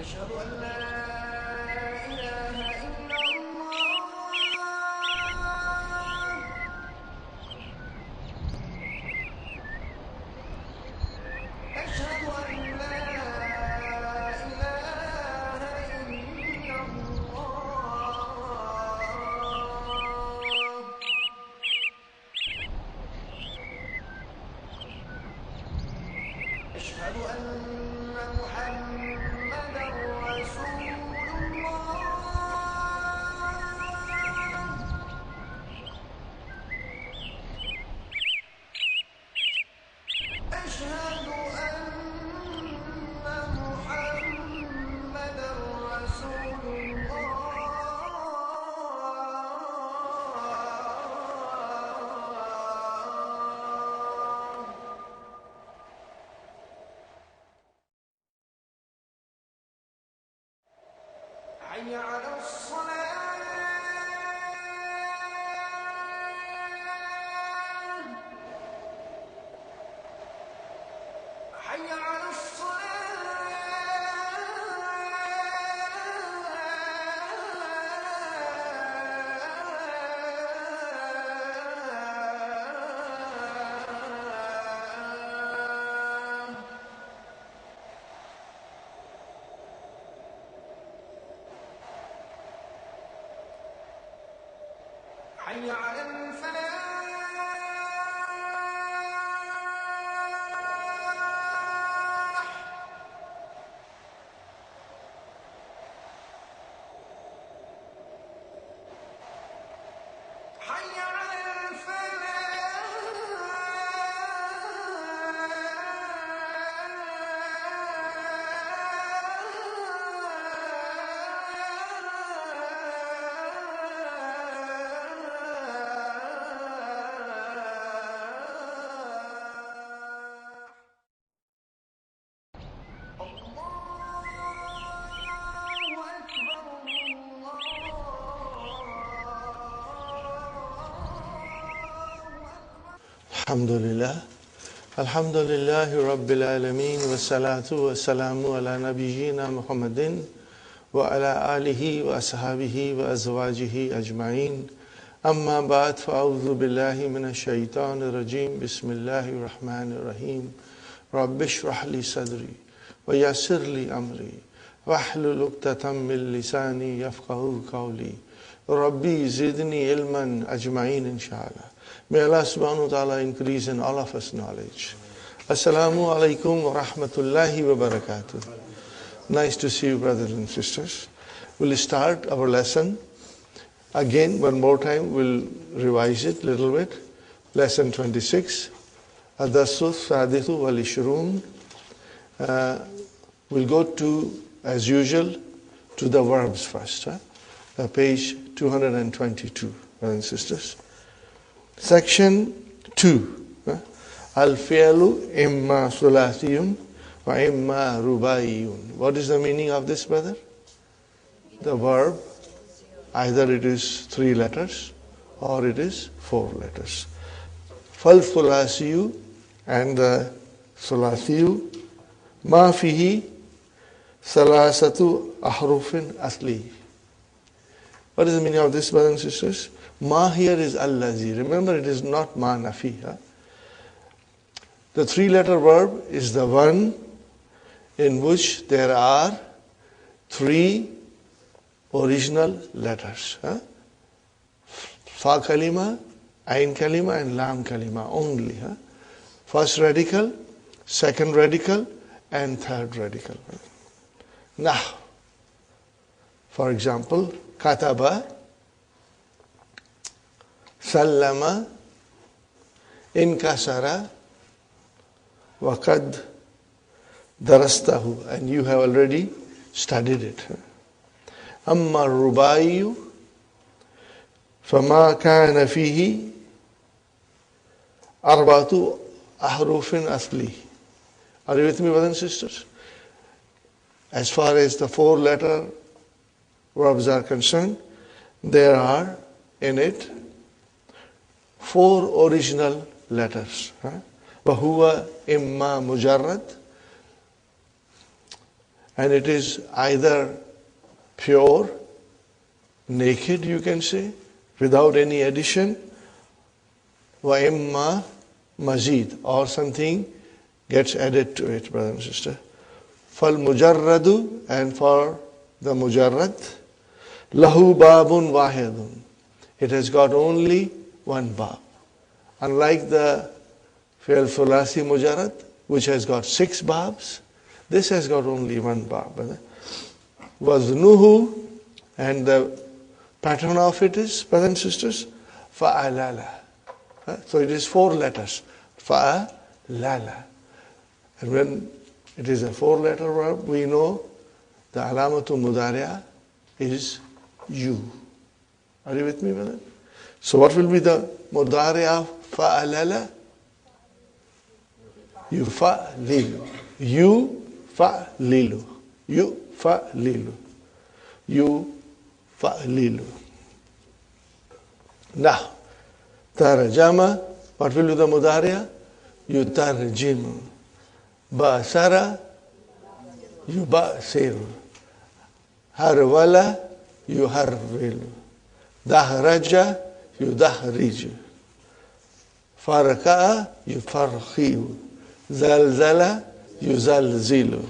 أشهد أن لا إله إلا الله أشهد أن لا إله إلا الله أشهد أن محمدا رسول الله أشهد أن محمدا رسول الله حي على الصلاة حي على الصلاة حي على الفلاح حي على الحمد لله رب العالمين والصلاة والسلام على نبينا محمد وعلى آله وأصحابه وأزواجه أجمعين أما بعد فأعوذ بالله من الشيطان الرجيم بسم الله الرحمن الرحيم رب اشرح لي صدري ويسر لي أمري واحلل عقدة من لساني يفقهوا قولي ربي زدني علما أجمعين إن شاء الله. May Allah subhanahu wa ta'ala increase in all of us knowledge. Assalamu alaikum wa rahmatullahi wa barakatuh. Nice to see you, brothers and sisters. We'll start our lesson. Again, one more time, we'll revise it a little bit. Lesson 26. Ad-Darsu Sadithu wal-Ishrun. We'll go to, as usual, to the verbs first. Page 222, brothers and sisters. Section 2. Al-fi'lu imma sulathiyun wa imma rubaiyun. What is the meaning of this, brother? The verb, either it is 3 letters or it is 4 letters. Fal-thulasiyu and the sulathiyu ma fihi salasatu ahrufin asli. What is the meaning of this, brothers and sisters? Ma here is allazi. Remember, it is not ma nafiha. The 3-letter verb is the one in which there are 3 original letters. Fa kalima, ain kalima and lam kalima only. First radical, second radical and third radical. Now, for example, kataba, sallama, inkasara, waqad darastahu, and you have already studied it. Amma rubayu, fama kana fihi Arbatu ahrufin asli. Are you with me, brothers and sisters? As far as the 4-letter verbs are concerned, there are in it 4 original letters. Wahuwa imma mujarrad, and it is either pure, naked, you can say, without any addition, wa imma mazid, or something gets added to it, brother and sister. Fal mujarradu, and for the mujarrad, lahu babun wahidun. It has got only one bab. Unlike the fi'l thulasi mujarrad, which has got 6 babs, this has got only one bab. Waznuhu, and the pattern of it is, brothers and sisters, fa'alala. So it is 4 letters. Fa'alala. And when it is a 4-letter verb, we know the alamatu mudari'ah is you. Are you with me, brother? So what will be the mudari'ah of fa'alala? Yufa'lilu. Yufa'lilu. Yufa'lilu. Yufa'lilu. Now, tarjama, what will be the mudari'ah? Yutarjimu. Basara, yubasiru. Harwala, yuharwilu. Dahraja, yudahriju. Farka'a, yufarkhiyu. Zalzala, yuzalzilu.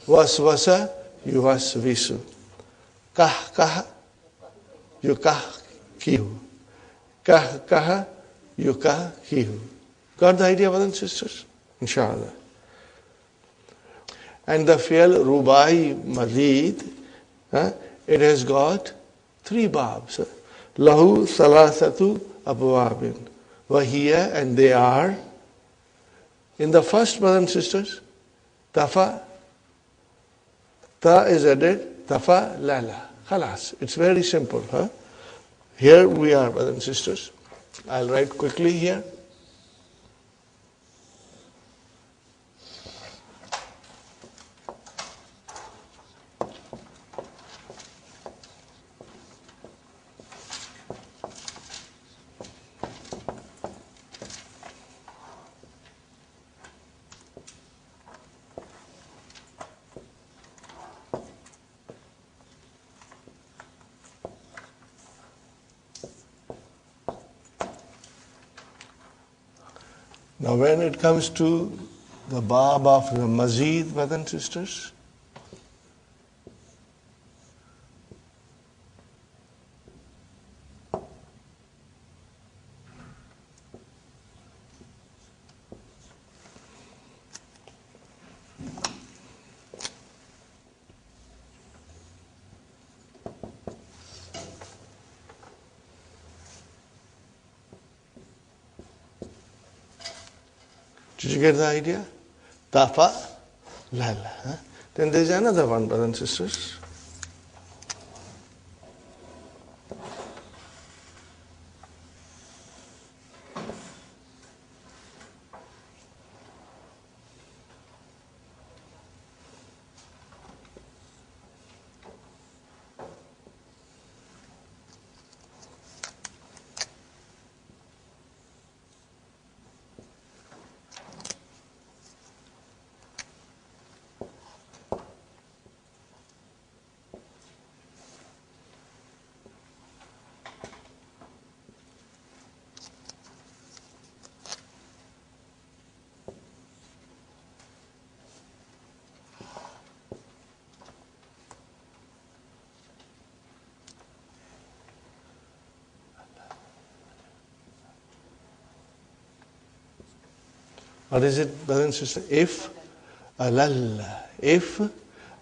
Waswasa, yuwaswisu. Kahkaha, yukahkihu. Kahkaha, yukahkihu. Got the idea, brothers and sisters? Inshallah. And the fi'l rubai madid, it has got 3 babs. Lahu salasatu abwabin. Wahiya, and they are, in the first, brothers and sisters, tafa, ta is added, tafa lala. Khalas. It's very simple. Here we are, brothers and sisters. I'll write quickly here. Now when it comes to the bab of the mazid, brothers and sisters, did you get the idea? Tafa, lala. Then there's another one, brothers and sisters. What is it, brothers and sisters? If alalla. If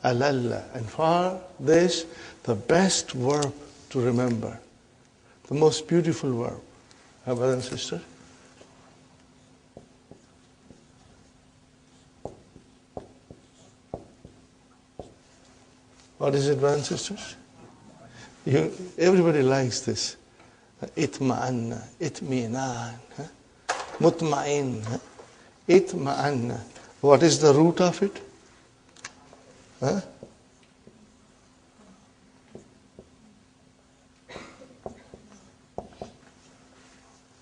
alalla. And for this, the best verb to remember, the most beautiful verb, brothers and sisters. What is it, brothers and sisters? Everybody likes this. Itma'anna, itminan. Mutma'in. Itma'anna. What is the root of it? Huh?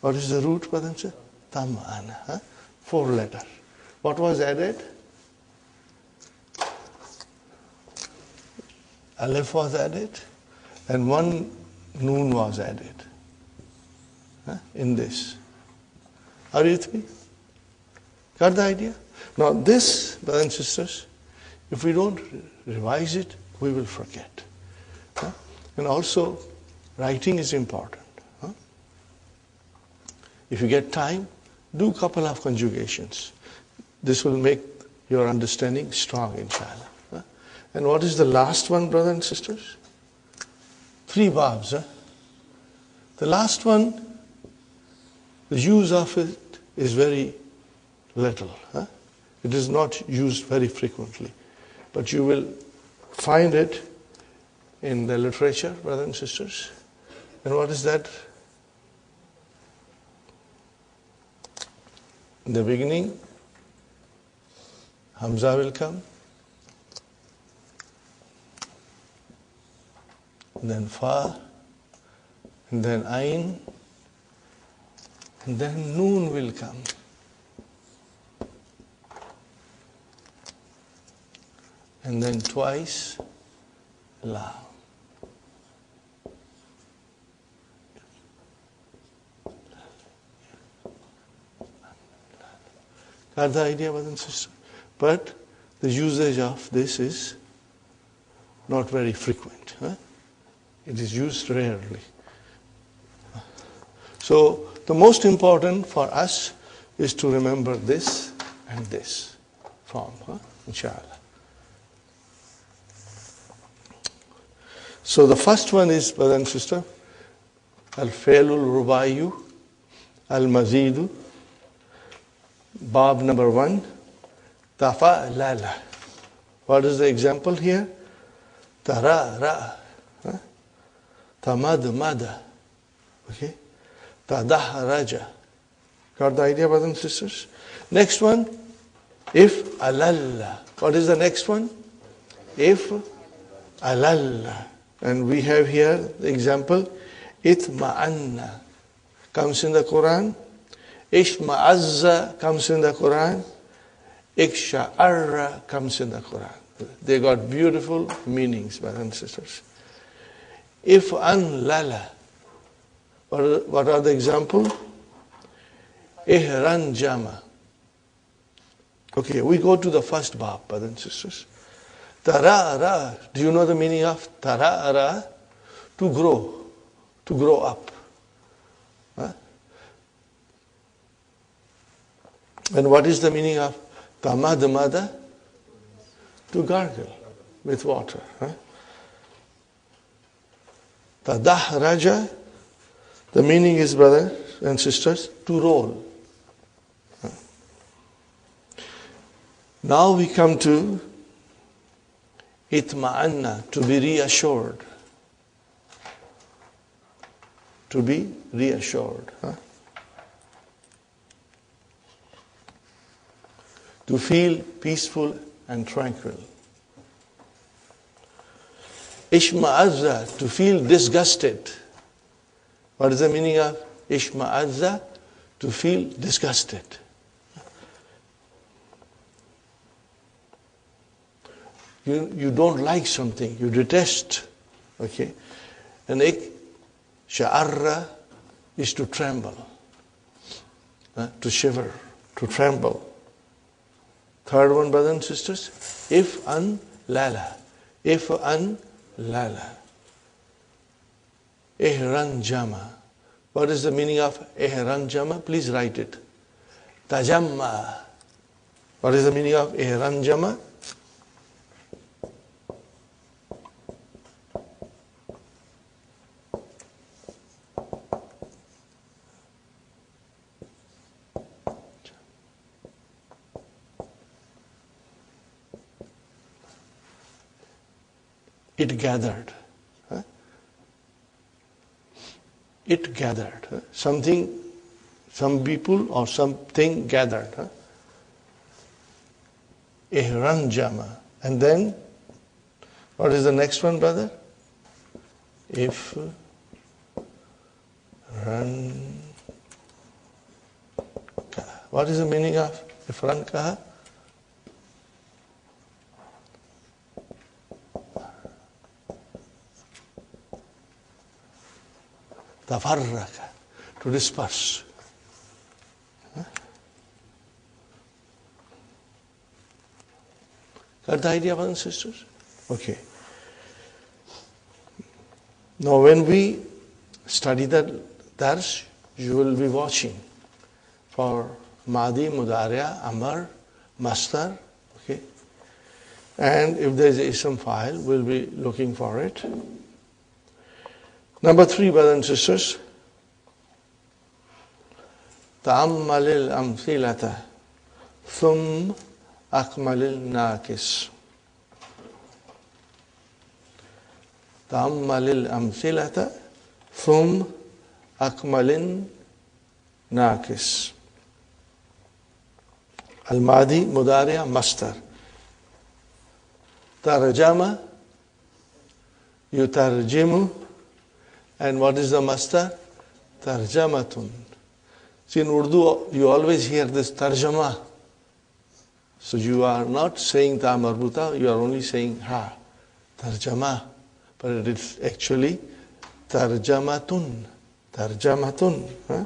What is the root, Padamcha? Tam'ana. Huh? 4 letters. What was added? Aleph was added, and 1 noon was added in this. Are you with me? Got the idea? Now this, brothers and sisters, if we don't revise it, we will forget. And also, writing is important. If you get time, do a couple of conjugations. This will make your understanding strong, inshallah. And what is the last one, brothers and sisters? 3 babs. The last one, the use of it is very little. It is not used very frequently. But you will find it in the literature, brothers and sisters. And what is that? In the beginning, Hamza will come. And then Fa, and then Ain, and then Noon will come. And then twice La. Got the idea, brothers and sisters? But the usage of this is not very frequent. It is used rarely. So the most important for us is to remember this and this form, inshallah. So the first one is, brother and sister, Al-Failul Rubayu, Al-Mazidu, Bab number 1, Tafa'lala. What is the example here? Tara-ra. Tamad-mada. Okay? Tadahraja. Got the idea, brothers and sisters? Next one, if alalla. What is the next one? If alalla. And we have here the example, itma'anna comes in the Quran. Ishma'azza comes in the Quran. Iksha'arra comes in the Quran. They got beautiful meanings, brothers and sisters. If lala, what are the examples? Ihranjama. Okay, we go to the first bab, brothers and sisters. Tara'ara. Do you know the meaning of tara'ara? To grow up. And what is the meaning of tamadmada? To gargle with water. Tadahraja, the meaning is, brothers and sisters, to roll. Now we come to itma'anna, to be reassured. To be reassured. To feel peaceful and tranquil. Ishma'azza, to feel disgusted. What is the meaning of Ishma'azza? To feel disgusted. You don't like something, you detest. Okay? And sha'arra is to tremble, to shiver, to tremble. Third one, brothers and sisters, if lala. If lala. Ihranjama. What is the meaning of ihranjama? Please write it. Tajamma. What is the meaning of ihranjama? It gathered. It gathered. Something some people or something gathered. Huh? Ihranjama. And then, what is the next one, brother? If run. What is the meaning of ifran kaha? Tafarraka, to disperse. Got the idea, brothers and sisters? Okay. Now when we study that dars, you will be watching for Madi, Mudariya, Amar, Mastar, okay? And if there is a ism file, we'll be looking for it. Number 3, brothers and sisters, Ta'ammalil amthilata thum akmalil nakis. Ta'ammalil amthilata thum akmalin nakis. Al-Madi, Mudariya, Mastar. Tarjama, yutarjimu. And what is the Mastar? Tarjamatun. See, in Urdu, you always hear this tarjama. So you are not saying ta marbuta, you are only saying ha. Tarjama. But it is actually tarjamatun. Tarjamatun. Huh?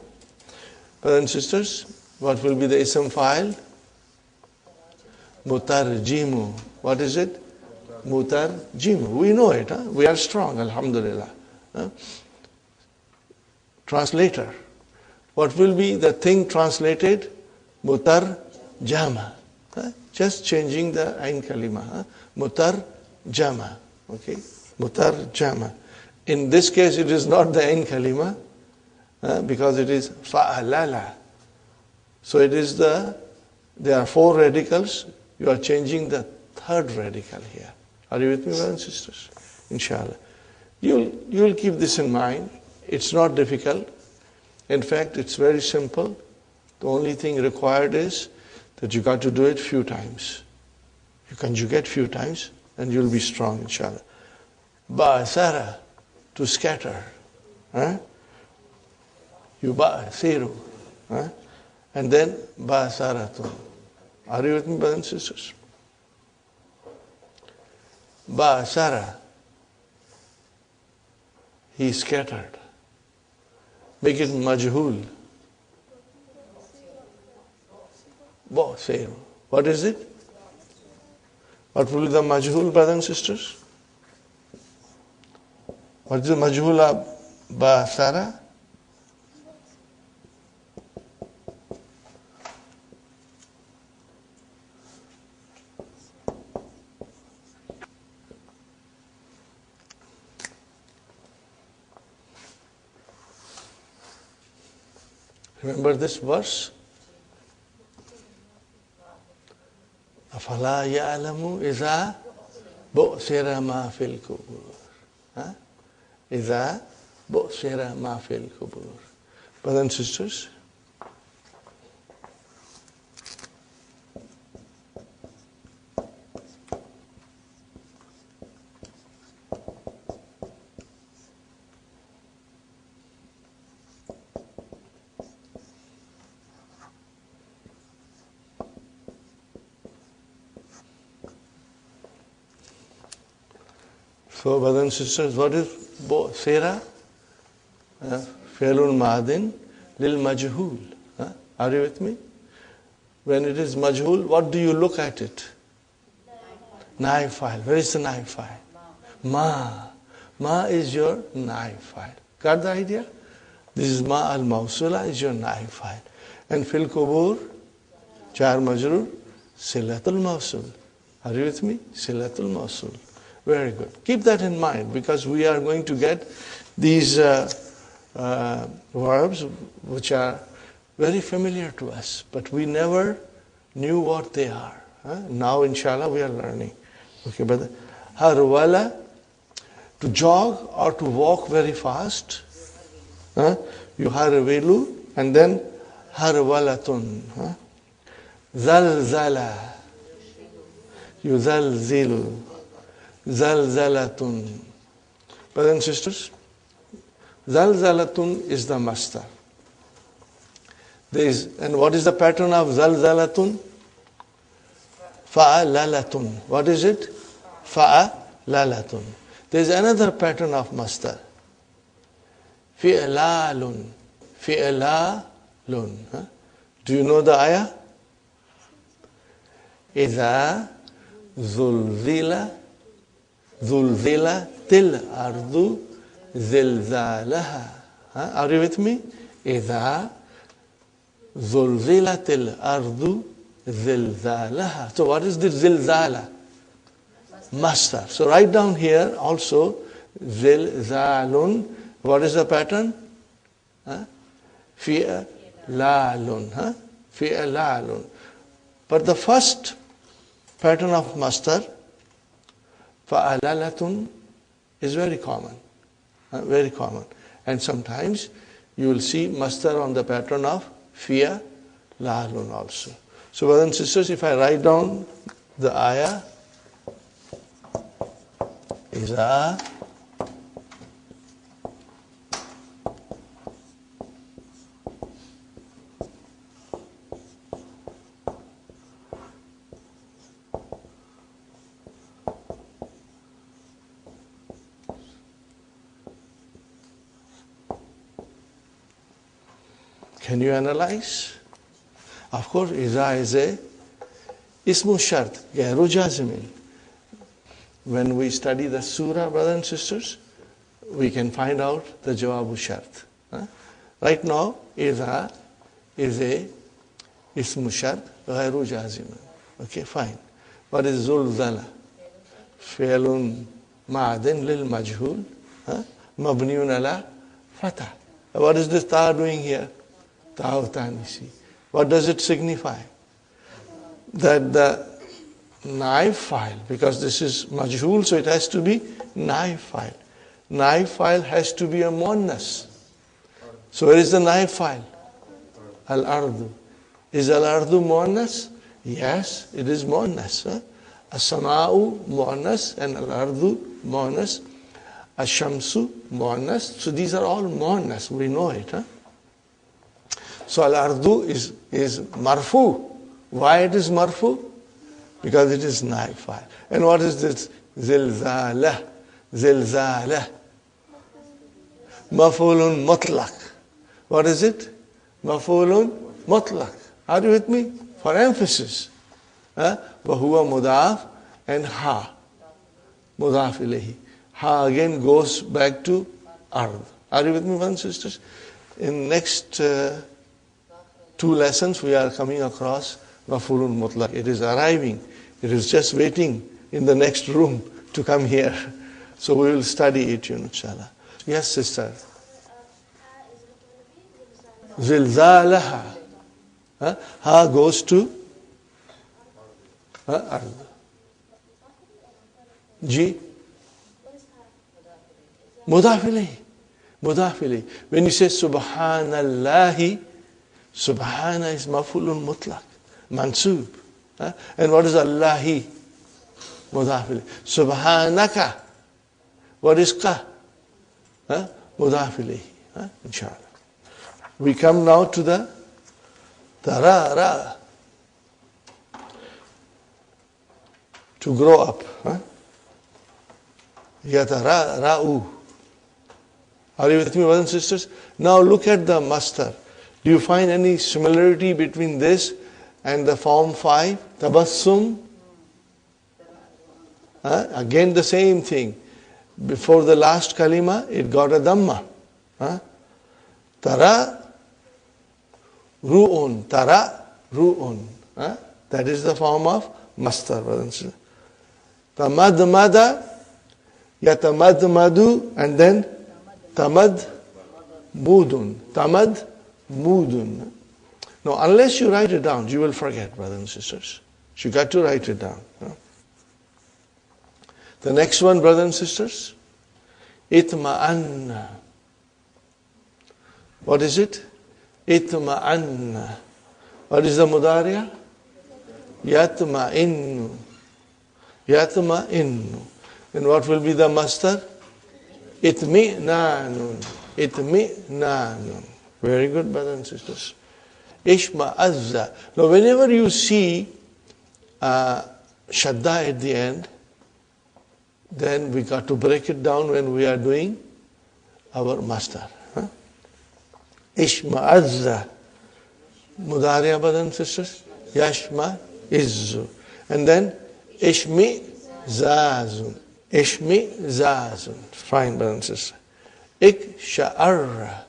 Brothers and sisters, what will be the ism file? Mutarjimu. What is it? Mutarjimu. We know it. Huh? We are strong, alhamdulillah. Huh? Translator. What will be the thing translated? Mutarjama. Huh? Just changing the ain kalima. Huh? Mutarjama. Okay? Mutarjama. In this case, it is not the ain kalima because it is fa'alala. So it is there are 4 radicals. You are changing the 3rd radical here. Are you with me, brothers and sisters? Inshallah. You'll keep this in mind. It's not difficult. In fact, it's very simple. The only thing required is that you got to do it few times. You conjugate few times and you'll be strong, inshallah. Ba'asara, to scatter. Huh? You ba'asiru. Huh? And then ba'asaratun. Are you with me, brothers and sisters? Ba'asara. He scattered. Make it majhul. Ba'asiru. What is it? What will be the majhul, brothers and sisters? What is the majhul of ba'asara? Remember this verse? أَفَلَا يَعْلَمُ إِذَا بُؤْثِرَ مَا فِي الْقُبُورِ إِذَا بُؤْثِرَ مَا فِي الْقُبُورِ. Brothers and sisters, so, brothers and sisters, what is Sera? Fi'lun Madin lil majhul. Are you with me? When it is majhul, what do you look at it? Naib file. Where is the naib file? Ma. Ma is your naib file. Got the idea? This is ma al-mawsula is your naib file. And fil kubur, jar majrur, silatul mawsul. Are you with me? Silatul mawsul. Very good. Keep that in mind because we are going to get these verbs which are very familiar to us, but we never knew what they are. Now, inshallah, we are learning. Okay, brother. Harwala, to jog or to walk very fast. You harvelu, and then harwalatun. Zalzala, yuzalzilu, zalzalatun. Brothers and sisters, zalzalatun is the masdar. And what is the pattern of zalzalatun? Fa'alalatun. What is it? Fa'alalatun. There is another pattern of masdar. Fi'lalun. Fi'lalun. Do you know the ayah? إذا زلزلت الأرض زلزالها. Are you with me? إذا زلزلت الأرض زلزالها. So what is the zilzala? Masdar. So write down here also zilzalun. What is the pattern? Fi'lalun. Fi'lalun. But the first pattern of masdar, fa'alalatun, is very common. Very common. And sometimes you will see masdar on the pattern of fi'lalun also. So brothers and sisters, if I write down the ayah, إذا Can you analyze? Of course, إذا is a ismu shart, غير جازم. When we study the surah, brothers and sisters, we can find out the jawabu shart. Right now, إذا is a ismu shart, غير جازم. Okay, fine. What is زلزلة? فعل معد للمجهول مبني على فتح. What is this ta doing here? Ta'utanisi. What does it signify? That the naib file, because this is majhul, so it has to be naib file. Naib file has to be a muannas. So where is the naib file? Al-ardu. Is al-ardu muannas? Yes, it is muannas. As-sama'u muannas and al-ardu muannas. Ash-shamsu muannas. So these are all muannas. We know it. So al-ardu is marfu. Why it is marfu? Because it is naib file. And what is this? Zilzalah. Zilzalah. Maf'ulun mutlaq. What is it? Maf'ulun mutlaq. Are you with me? For emphasis. Wahuwa mudaf and ha. Mudaf ilayhi. Ha again goes back to ard. Are you with me, brothers and sisters? In next 2 lessons, we are coming across maf'ulun mutlaq. It is arriving. It is just waiting in the next room to come here. So we will study it, inshallah. Yes, sister. Zilzalaha. Ha goes to ard. Ji. Mudaf ilayhi. Mudaf ilayhi. When you say subhanallahi, subhana is maf'ulun mutlaq. Mansub. And what is Allahi? Mudaf ilayhi. Subhanaka. What is ka? Mudaf ilayhi. Inshallah. We come now to the ra. To grow up. Yatara'u. Are you with me, brothers and sisters? Now look at the masdar. Do you find any similarity between this and the form 5? Tabassum? Again the same thing. Before the last kalima, it got a dhamma. Tara ru'un. Tara ru'un. That is the form of masdar, brothers and sisters. Tamadmada, yatamadmadu, and then tamad mudun. Tamad mudun. Now, unless you write it down, you will forget, brothers and sisters. You got to write it down. The next one, brothers and sisters, itma'anna. What is it? Itma'anna. What is the mudariya? Yatma'innu. Yatma'innu. And what will be the masdar? Itmi'nanun. Itmi'nanun. Very good, brothers and sisters. Ishma'azza. Now, whenever you see shadda at the end, then we got to break it down when we are doing our masdar. Ishma'azza. Mudariya, brothers and sisters. Yashma izzu. And then Ishmi zazun. Ishmi zazun. Fine, brothers and sisters. Ik sha'arra.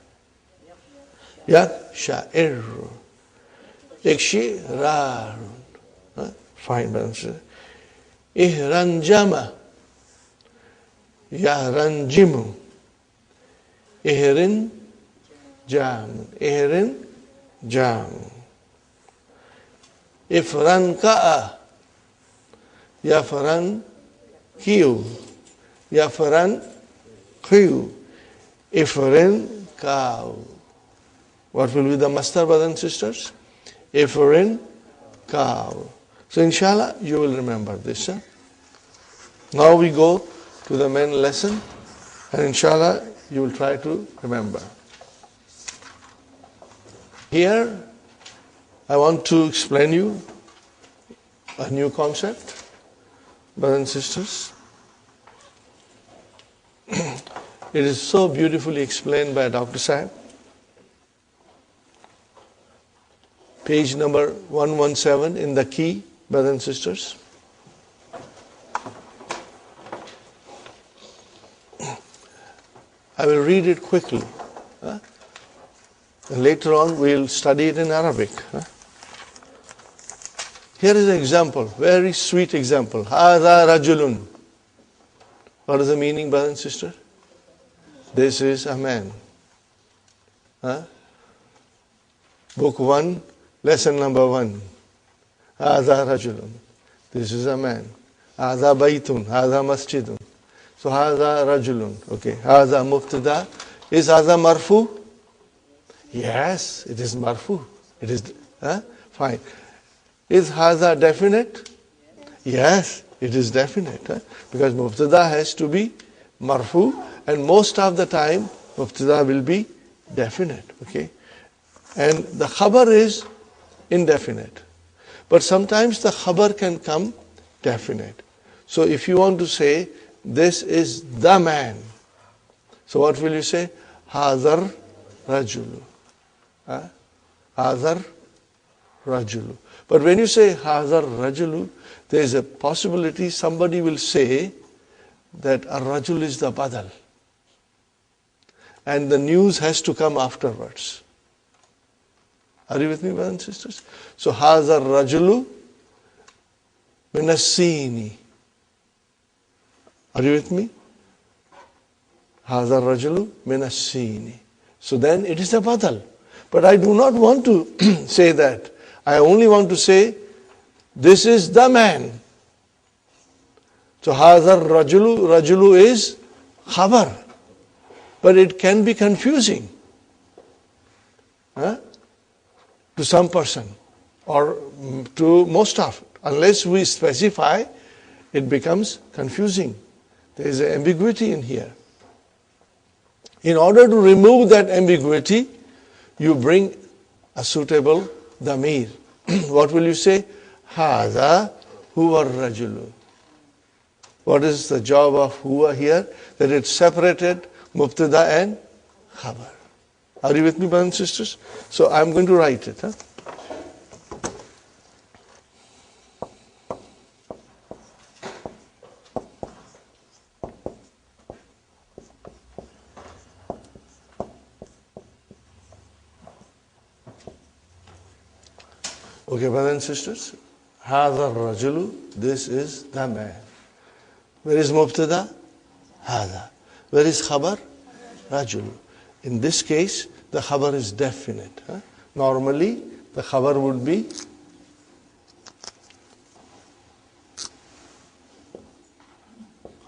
Yak sha'irru. Ikshi rarun. Fine, brothers and sisters. Ihranjama. Yahranjimu. Ihrin jamun. Ihrin jamun. Ifran ka'a. Yafran kiu. Yafran kiu. Ifrin ka'u. What will be the masdar, brothers and sisters? Ifrin ka'u. So inshallah, you will remember this. Now we go to the main lesson, and inshallah, you will try to remember. Here, I want to explain you a new concept, brothers and sisters. It is so beautifully explained by Dr. Sahib. Page number 117 in the key, brothers and sisters. I will read it quickly. And later on we'll study it in Arabic. Here is an example, very sweet example. Hādhā rajulun. What is the meaning, brother and sister? This is a man. Book 1, lesson number 1. Hādhā rajulun. This is a man. Hādhā baytun. Hādhā masjidun. So hādhā rajulun. Okay. Hādhā mubtada. Is hādhā marfu? Yes, it is marfu. It is fine. Is hādhā definite? Yes, it is definite. Because mubtada has to be marfu, and most of the time mubtada will be definite. Okay. And the khabar is indefinite. But sometimes the khabar can come definite. So if you want to say, this is the man. So what will you say? Hādhar rajulu. Hādhar rajulu. But when you say Hādhar rajulu, there is a possibility somebody will say that a rajul is the badal. And the news has to come afterwards. Are you with me, brothers and sisters? So Hādhar rajulu minasini. Are you with me? Hādhar rajulu minasini. So then it is a badal. But I do not want to say that. I only want to say, this is the man. So Hādhar rajulu, rajulu is khabar. But it can be confusing to some person or to most of it. Unless we specify, it becomes confusing. There is an ambiguity in here. In order to remove that ambiguity, you bring a suitable damir. What will you say? Hādhā huwa rajulu. What is the job of huwa here? That it separated mubtada and khabar. Are you with me, brothers and sisters? So I'm going to write it. Okay, brothers and sisters, Hādhā rajulu, this is the man. Where is mubtada? Hādhā. Where is khabar? Rajulu. In this case, the khabar is definite. Normally, the khabar would be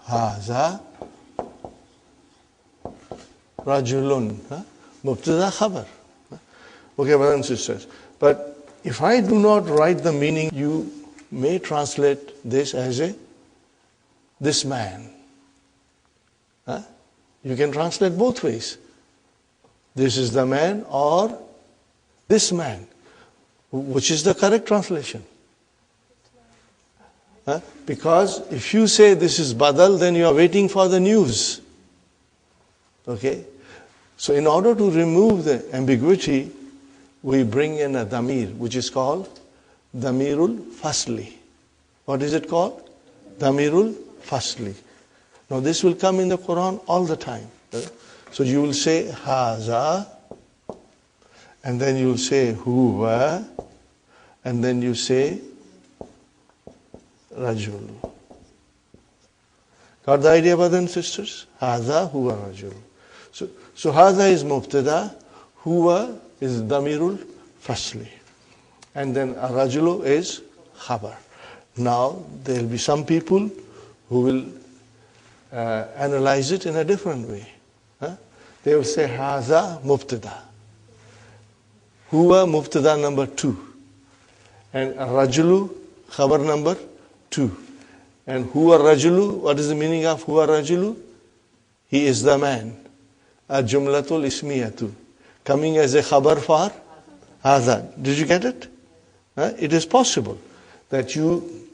Hādhā rajulun. Mubtada khabar. Okay, brothers and sisters. But if I do not write the meaning, you may translate this as this man. Huh? You can translate both ways. This is the man or this man. Which is the correct translation? Huh? Because if you say this is badal, then you are waiting for the news. Okay? So in order to remove the ambiguity, we bring in a damir, which is called damirul fasli. What is it called? Damirul fasli. Now this will come in the Quran all the time. So you will say haza, and then you will say huwa, and then you say rajul. Got the idea, brothers and sisters? Haza huwa rajul. So haza is mubtada, huwa is damirul fasli, and then rajulu is khabar. Now there will be some people who will analyze it in a different way. They will say haza mubtada, huwa mubtada number 2, and rajulu khabar number 2. And huwa rajulu, what is the meaning of huwa rajulu? He is the man. A jumlatul ismiyatu, coming as a khabar for haza. Did you get it? It is possible that you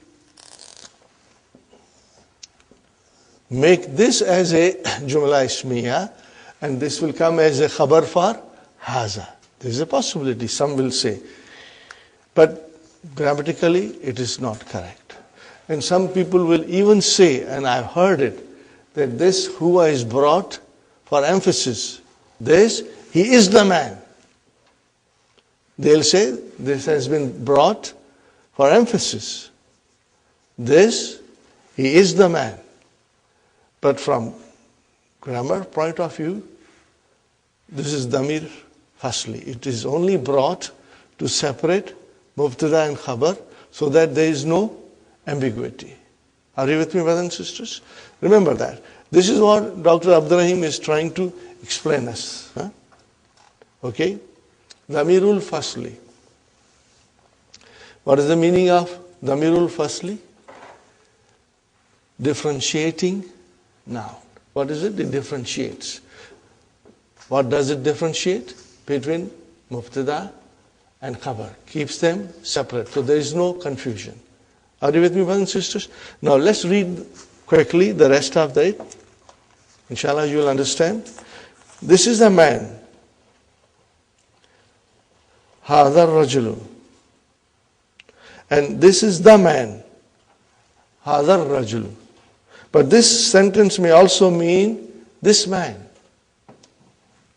make this as a jumla ismiya, and this will come as a khabar for haza. There is a possibility, some will say. But grammatically, it is not correct. And some people will even say, and I've heard it, that this huwa is brought for emphasis. This, he is the man. They'll say, this has been brought for emphasis. This, he is the man. But from grammar point of view, this is damir fasli. It is only brought to separate mubtada and khabar so that there is no ambiguity. Are you with me, brothers and sisters? Remember that. This is what Dr. Abdurrahim is trying to explain us. Okay? Damirul fasli. What is the meaning of damirul fasli? Differentiating noun. What is it? It differentiates. What does it differentiate? Between mubtada and khabar. Keeps them separate. So there is no confusion. Are you with me, brothers and sisters? Now let's read quickly the rest of it. Inshallah you will understand. This is a man. Hadar rajulu. And this is the man. Hadar rajulu. But this sentence may also mean this man.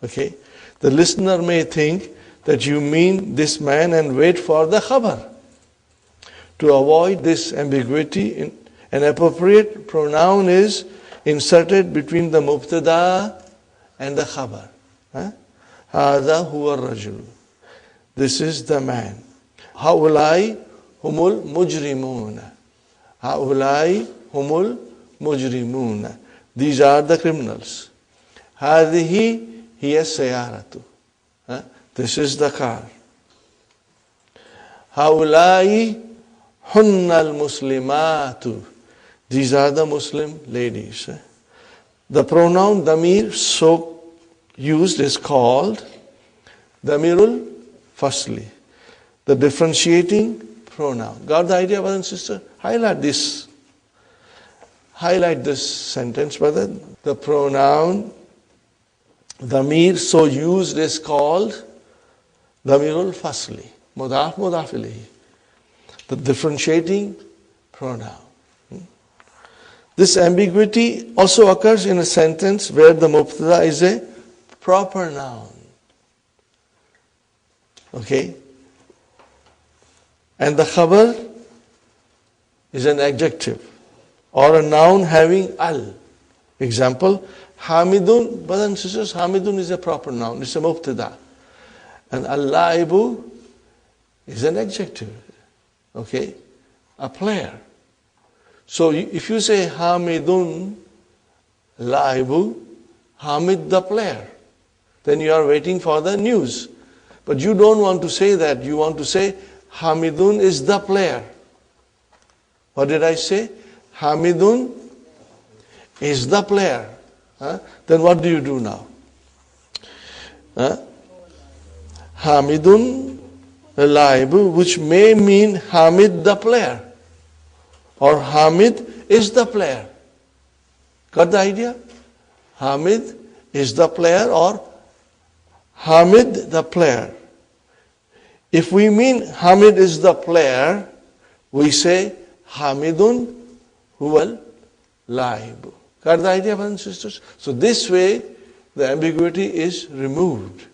Okay? The listener may think that you mean this man and wait for the khabar. To avoid this ambiguity, an appropriate pronoun is inserted between the mubtada and the khabar. Hada huwa rajul. This is the man. Haulai humul mujrimuna. Haulai humul mujrimuna. These are the criminals. Hadihi hiya sayaratu. This is the car. Haulai hunnal muslimatu. These are the Muslim ladies. The pronoun damir so used is called damirul fasli, the differentiating pronoun. Got the idea, brother and sister? Highlight this sentence, brother. The pronoun damir so used is called damirul fasli, mudaf mudaf ilayhi, the differentiating pronoun. This ambiguity also occurs in a sentence where the mubtada is a proper noun. Okay? And the khabar is an adjective or a noun having al. Example, Hamidun, brothers and sisters, Hamidun is a proper noun, it's a mubtada. And al-laibu is an adjective. Okay? A player. So if you say Hamidun laibu, Hamid the player, then you are waiting for the news. But you don't want to say that. You want to say Hamidun is the player. What did I say? Hamidun is the player. Then what do you do now? Hamidun laibu, which may mean Hamid the player. Or Hamid is the player. Got the idea? Hamid is the player or Hamid the player. If we mean Hamid is the player, we say Hamidun huwal laibu. Got the idea, brothers and sisters? So this way, the ambiguity is removed.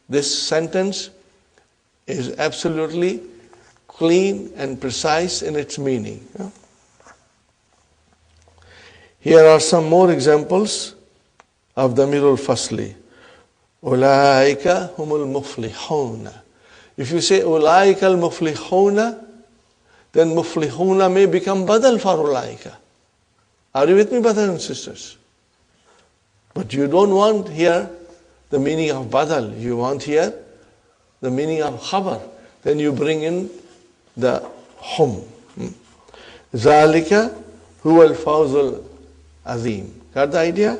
This sentence is absolutely clean and precise in its meaning. Here are some more examples of Damirul Fasli. Ulaika humul muflihuna. If you say Ulaika al muflihuna, then muflihuna may become badal for Ulaika. Are you with me, brothers and sisters? But you don't want here the meaning of badal. You want here the meaning of khabar. Then you bring in the hum. Zalika huwa al-fawzul azim. Got the idea?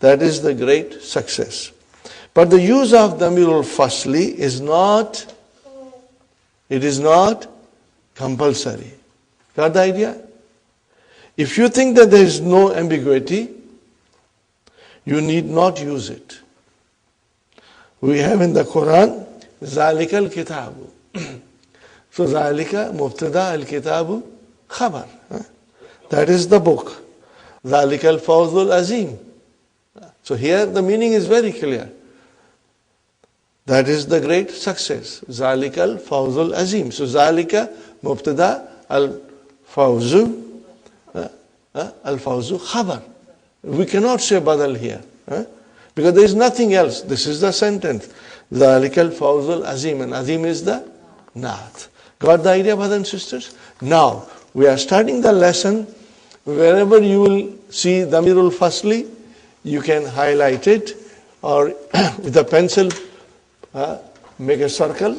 That is the great success. But the use of Damirul Fasli is not compulsory. Got the idea? If you think that there is no ambiguity, you need not use it. We have in the Quran, Zalika al-kitabu. So Zalika mubtada al-kitabu khabar. That is the book. Zalika al-fawzul azim. So here the meaning is very clear. That is the great success. Zalika al-fawzul azim. So Zalika mubtada al-fawzu al-fawzu khabar. We cannot say badal here. Because there is nothing else. This is the sentence. Zalika al-fawzul azim. And azim is the naat. Got the idea, brothers and sisters? Now, we are starting the lesson. Wherever you will see Damirul Fasli, you can highlight it or with a pencil make a circle.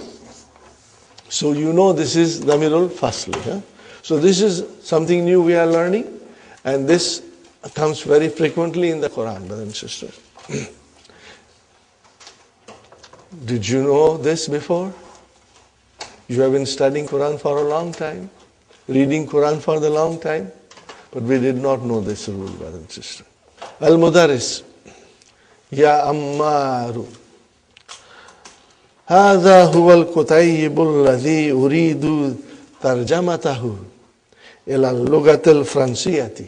So you know this is Damirul Fasli. So this is something new we are learning, and this comes very frequently in the Quran, brothers and sisters. Did you know this before? You have been studying Quran for a long time, reading Quran for a long time, but we did not know this rule, brothers and sisters. Al-Mudaris, Ya Ammaru, هذا هو الكتيب الذي أريد ترجمته إلى اللغة الفرنسية.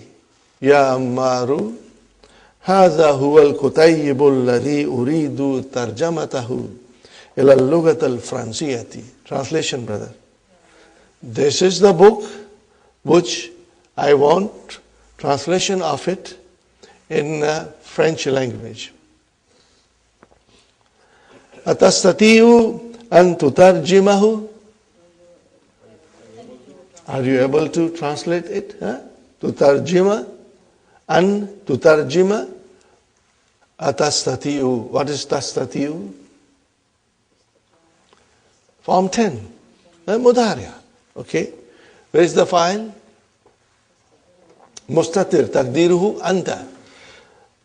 يا أمار هذا هو الكتيب الذي أريد ترجمته إلى اللغة الفرنسية. Translation, brother. This is the book which I want translation of it in French language. أتستطيع أن تترجمه? Are you able to translate it? تترجم أن تترجم أتستطيع. What is تستطيع? Form 10. مضارع. Okay. Where is the file? مستتر تقديره أنت.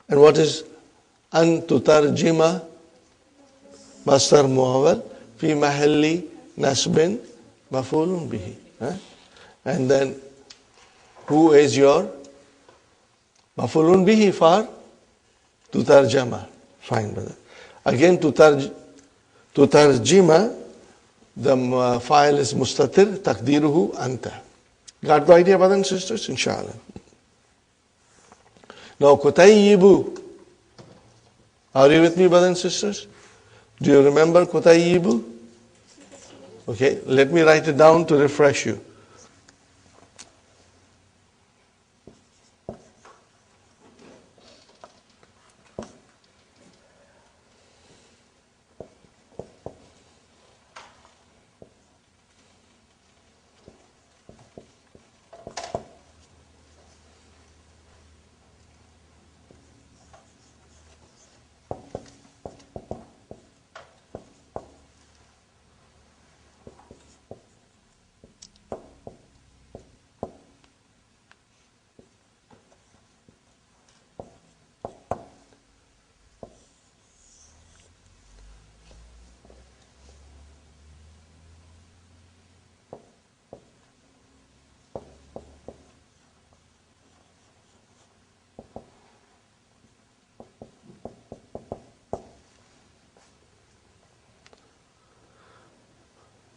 And what is أن تترجم? مصدر مؤول في محل نصب مفعول به. And then who is your مفعول به for تترجم. Fine, brother. Again تترجم, the file is مستتر تقديره أنت. Got the idea, brothers and sisters? Inshallah. Now كتيب. Are you with me, brothers and sisters? Do you remember Kutayyibu? Okay, let me write it down to refresh you.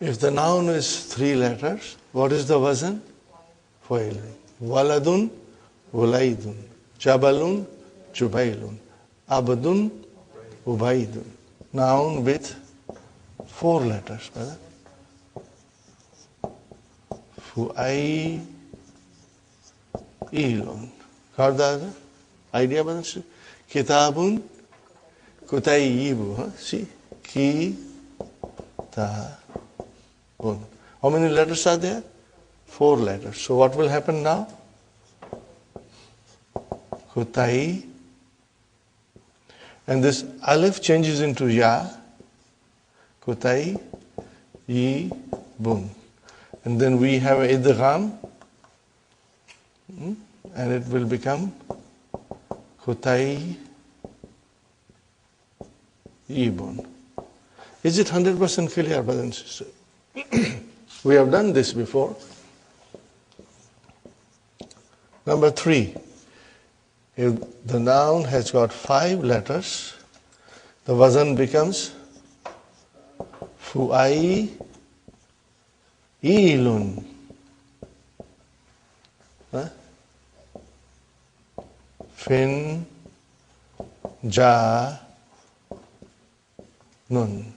If the noun is 3 letters, what is the wazn? Fa'il. Waladun, wulaydun. Jabalun, jubailun. Abdun, ubaidun. Noun with 4 letters, brother. Fu'ailun. Got that idea, brother? Kitabun, kutayyibu. Huh? See? Ki-ta-bun. How many letters are there? 4 letters. So what will happen now? Kutai. And this alif changes into ya. Kutai, yi, bun. And then we have idgham. And it will become Kutai, yi, bun. Is it 100% clear, brothers and sisters? We have done this before. Number 3. If the noun has got 5 letters, the wazn becomes fu'ailun. Fin, ja, nun.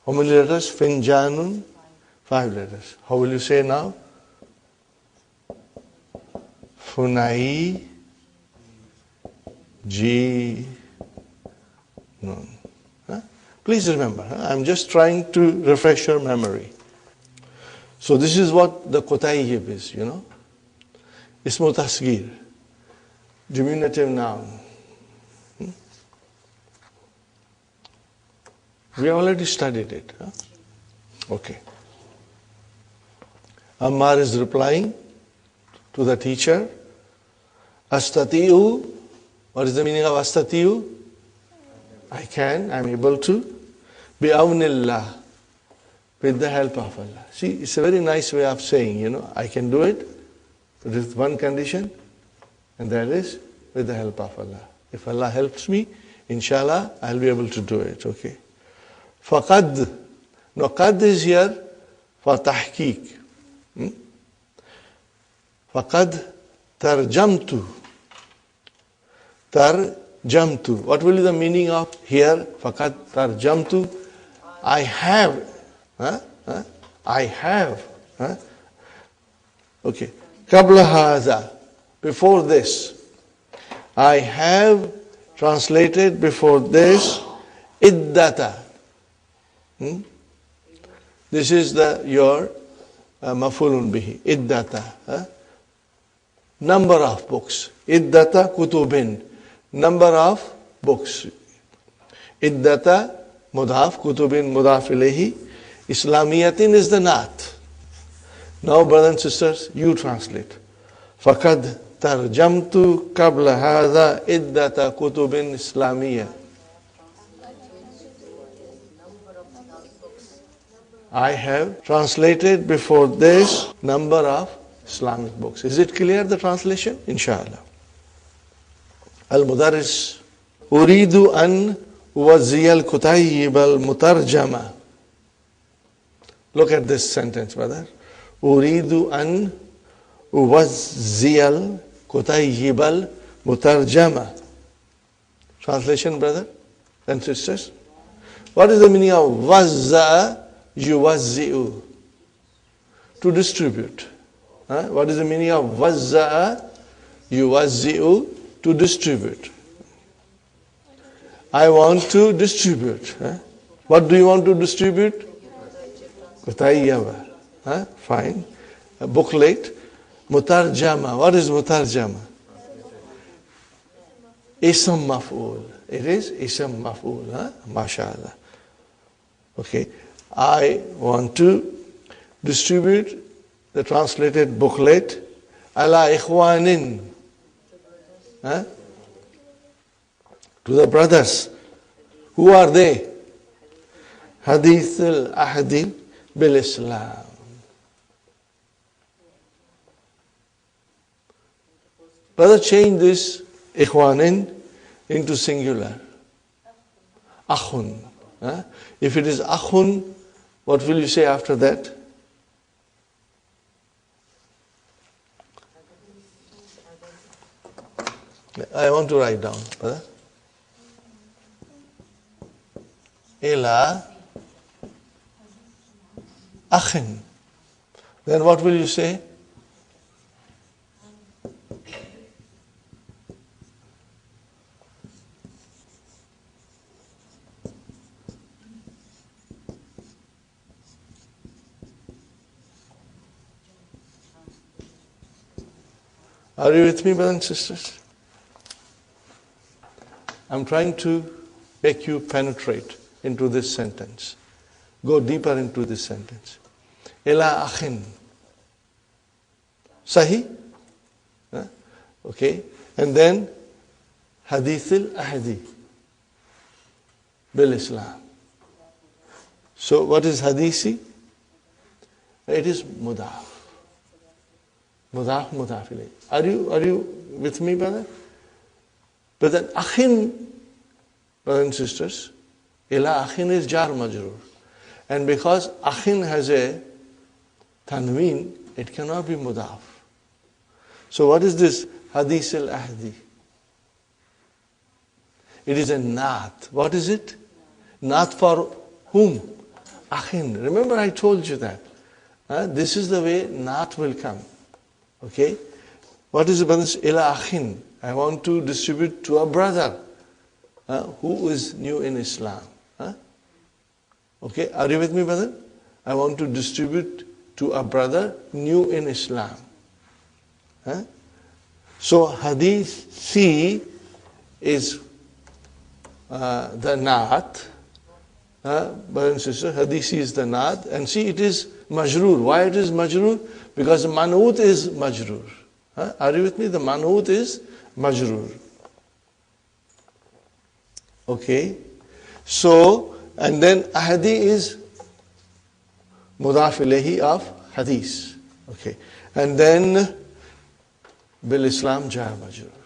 How many letters? Fin, ja, nun? 5 letters. How will you say now? Funai, ji, nun. Please remember, I'm just trying to refresh your memory. So this is what the Qutayyib is, you know. Ismu tasgir, diminutive noun. We already studied it. Huh? Okay. Ammar is replying to the teacher. Astati'u. What is the meaning of astati'u? I can, I'm able to. Bi'awnillah. With the help of Allah. See, it's a very nice way of saying, you know, I can do it with one condition, and that is with the help of Allah. If Allah helps me, inshallah, I'll be able to do it, okay? Faqad. Now, qad is here for tahqiq. Faqad tarjamtu. Tarjamtu. What will be the meaning of here? Faqad tarjamtu. I have. I have. Okay. Qabla haza. Before this. I have translated before this iddata. This is your mafulun bihi. Iddata. Number of books. Iddata kutubin. Number of books. Iddata mudhaf, kutubin mudhaf ilayhi. Islamiyatin is the naat. Now, brothers and sisters, you translate. Faqad tarjamtu qabla hadha iddata kutubin islamiyya. I have translated before this number of Islamic books. Is it clear, the translation? Inshallah. Al-Mudarris. Uridu an uwazziya al-kutayyib al-mutarjama. Look at this sentence, brother. Uridu an uwazziya al-kutayyib al-mutarjama. Translation, brother and sisters. What is the meaning of wazza'a yuwazzi'u? To distribute. What is the meaning of wazza'a yuwazzi'u? To distribute. I want to distribute. What do you want to distribute? Kutayyaba. Fine. A booklet. Mutarjama. What is mutarjama? Ism maf'ul. It is ism maf'ul. MashaAllah. Okay. I want to distribute the translated booklet ala ikhwanin. To the brothers. Who are they? Hadith al-Ahdi bil-Islam. Brother, change this ikhwanin into singular. Akhun. If it is akhun, What will you say after that? I want to write down, brother. Ila akhin. Then what will you say? Are you with me, brothers and sisters? I'm trying to make you penetrate into this sentence. Go deeper into this sentence. Ila akhin. Sahi? Huh? Okay. And then hadith al-ahdi bil Islam. So what is hadithi? It is mudaf. Mudaf, mudaf ilayh. Are you with me, brother? But then akhin, brothers and sisters, ila akhin is jar majroor. And because akhin has a tanween, it cannot be mudaf. So what is this hadith al-ahdi? It is a naat. What is it? Naat for whom? Akhin. Remember I told you that. This is the way naat will come. Okay? What is the brothers? Ila akhin. I want to distribute to a brother who is new in Islam. Okay? Are you with me, brother? I want to distribute to a brother new in Islam. So hadith C is the naat. Brothers and sisters, hadith C is the naat. And see, it is majroor. Why it is majroor? Because the man'ut is majroor. Are you with me? The man'ut is majroor. Okay. So, and then ahadi is mudaf ilayhi of hadith. Okay. And then bil Islam jar majroor.